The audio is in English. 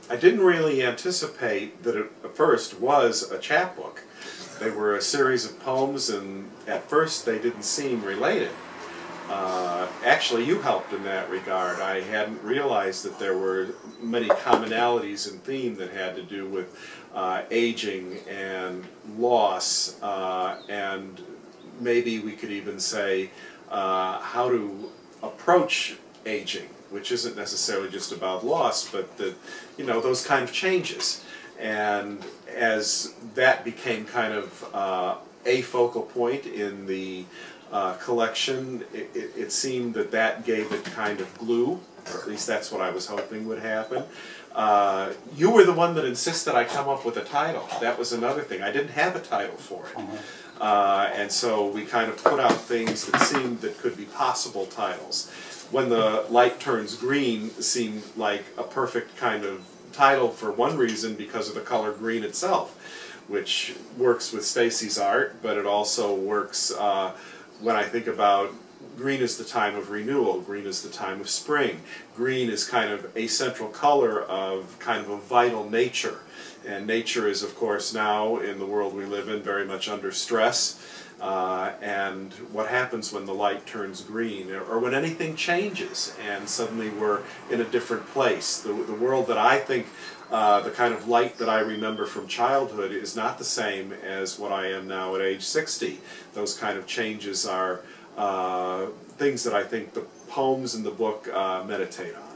I didn't really anticipate that it at first was a chapbook. They were a series of poems, and at first they didn't seem related. Actually, you helped in that regard. I hadn't realized that there were many commonalities in theme that had to do with aging and loss, and maybe we could even say how to approach aging, which isn't necessarily just about loss, but the, you know, those kind of changes. And as that became kind of a focal point in the collection, it seemed that that gave it kind of glue, or at least that's what I was hoping would happen. You were the one that insisted I come up with a title. That was another thing. I didn't have a title for it. And so we kind of put out things that seemed that could be possible titles. When the Light Turns Green seemed like a perfect kind of title for one reason, because of the color green itself, which works with Stacy's art, but it also works when I think about green is the time of renewal, green is the time of spring. Green is kind of a central color of kind of a vital nature. And nature is, of course, now in the world we live in very much under stress. And what happens when the light turns green, or when anything changes and suddenly we're in a different place. The world that I think, the kind of light that I remember from childhood is not the same as what I am now at age 60. Those kind of changes are things that I think the poems in the book meditate on.